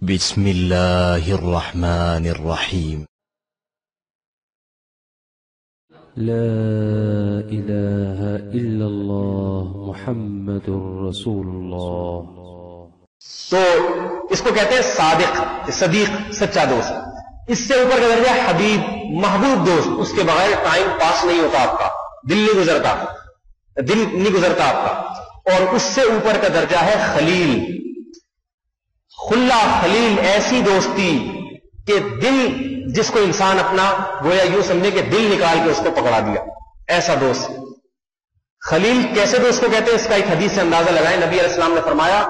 بسم اللہ الرحمن الرحیم لا الہ الا اللہ محمد رسول اللہ۔ تو اس کو کہتے ہیں صادق، صدیق، سچا دوست۔ اس سے اوپر کا درجہ حبیب، محبوب دوست۔ اس کے بغیر ٹائم پاس نہیں ہوتا آپ کا، دل نہیں گزرتا آپ کا۔ اور اس سے اوپر کا درجہ ہے خلیل، خلا، خلیل، ایسی دوستی کہ دل، جس کو انسان اپنا گویا یوں سمجھے کہ دل نکال کے اس کو پکڑا دیا، ایسا دوست۔ خلیل کیسے دوست کو کہتے ہیں، اس کا ایک حدیث سے اندازہ لگائیں۔ نبی علیہ السلام نے فرمایا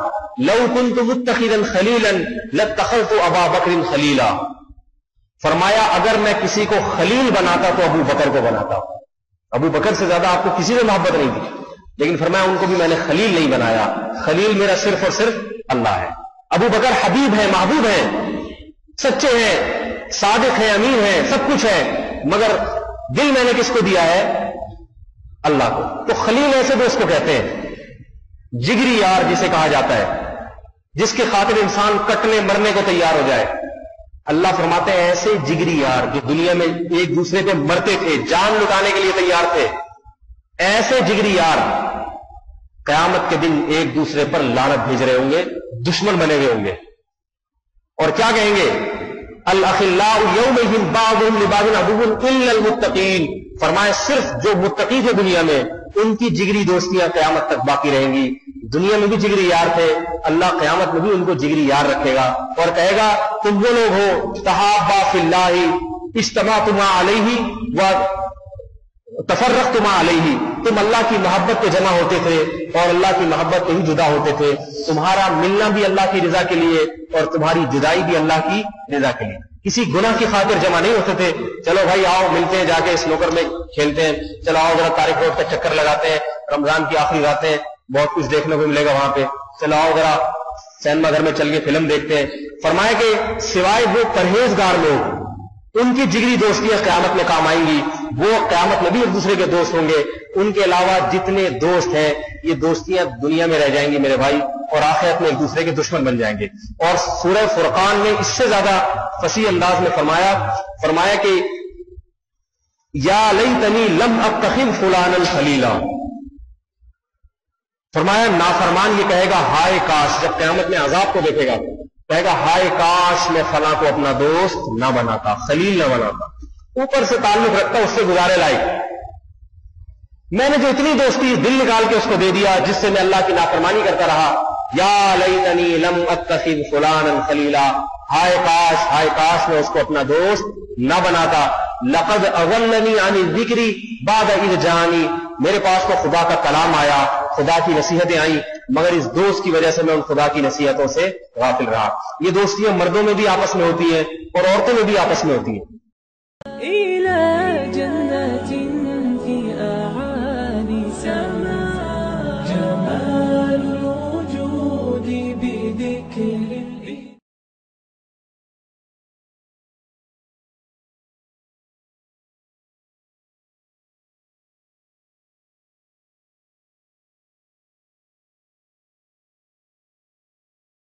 لو كنت متخذا خلیلا لاتخذت ابا بکر خلیلا۔ فرمایا اگر میں کسی کو خلیل بناتا تو ابو بکر کو بناتا۔ ابو بکر سے زیادہ آپ کو کسی سے محبت نہیں تھی، لیکن فرمایا ان کو بھی میں نے خلیل نہیں بنایا، خلیل میرا صرف اور صرف اللہ ہے۔ ابو بکر حبیب ہے، محبوب ہے، سچے ہیں، صادق ہیں، امین ہیں، سب کچھ ہے، مگر دل میں نے کس کو دیا ہے؟ اللہ کو۔ تو خلیل ایسے دوست کو کہتے ہیں، جگری یار جسے کہا جاتا ہے، جس کے خاطر انسان کٹنے مرنے کو تیار ہو جائے۔ اللہ فرماتے ہیں ایسے جگری یار جو دنیا میں ایک دوسرے پہ مرتے تھے، جان لٹانے کے لیے تیار تھے، ایسے جگری یار قیامت کے دن ایک دوسرے پر لعنت بھیج رہے ہوں گے، دشمن بنے ہوئے ہوں گے، اور کیا کہیں گے؟ الاخلاء یومئذ بعضهم لبعض عدو الا المتقین۔ فرمایا صرف جو متقی تھے دنیا میں، ان کی جگری دوستیاں قیامت تک باقی رہیں گی۔ دنیا میں بھی جگری یار تھے، اللہ قیامت میں بھی ان کو جگری یار رکھے گا اور کہے گا تم وہ لوگ ہو تحابا فی اللہ اجتمعتما علیہ و تفرقتما علیہ، تم اللہ کی محبت پہ جمع ہوتے تھے اور اللہ کی محبت پہ ہی جدا ہوتے تھے، تمہارا ملنا بھی اللہ کی رضا کے لیے اور تمہاری جدائی بھی اللہ کی رضا کے لیے، کسی گناہ کی خاطر جمع نہیں ہوتے تھے۔ چلو بھائی آؤ ملتے ہیں، جا کے سنوکر میں کھیلتے ہیں، چلو آؤ ذرا تاریخ روڈ کا چکر لگاتے ہیں، رمضان کی آخری راتیں بہت کچھ دیکھنے کو ملے گا وہاں پہ، چلو آؤ ذرا سینما گھر میں چل کے فلم دیکھتے ہیں۔ فرمایا کہ سوائے وہ پرہیزگار لوگ، ان کی جگری دوستیاں قیامت میں کام آئیں گی، وہ قیامت میں بھی ایک دوسرے کے دوست ہوں گے۔ ان کے علاوہ جتنے دوست ہیں یہ دوستیاں دنیا میں رہ جائیں گی میرے بھائی، اور آخرت میں ایک دوسرے کے دشمن بن جائیں گے۔ اور سورہ فرقان میں اس سے زیادہ فصیح انداز میں فرمایا کہ یا لیتنی لم اتخذ فلانا خلیلا۔ فرمایا نافرمان یہ کہے گا ہائے کاش، جب قیامت میں عذاب کو دیکھے گا کہے گا ہائے کاش میں فلاں کو اپنا دوست نہ بناتا، خلیل نہ بناتا، اوپر سے تعلق رکھتا، اس سے گزارے لائق۔ میں نے جو اتنی دوستی دل نکال کے اس کو دے دیا جس سے میں اللہ کی نافرمانی کرتا رہا، یا لیتنی لم اتخذ فلانا خلیلا، ہائے کاش میں اس کو اپنا دوست نہ بناتا۔ لقد اضلنی عن الذکر بعد اذ جاءنی، میرے پاس تو خدا کا کلام آیا، خدا کی نصیحتیں آئیں، مگر اس دوست کی وجہ سے میں ان خدا کی نصیحتوں سے غافل رہا۔ یہ دوستیاں مردوں میں بھی آپس میں ہوتی ہیں اور عورتوں میں بھی آپس میں ہوتی ہیں۔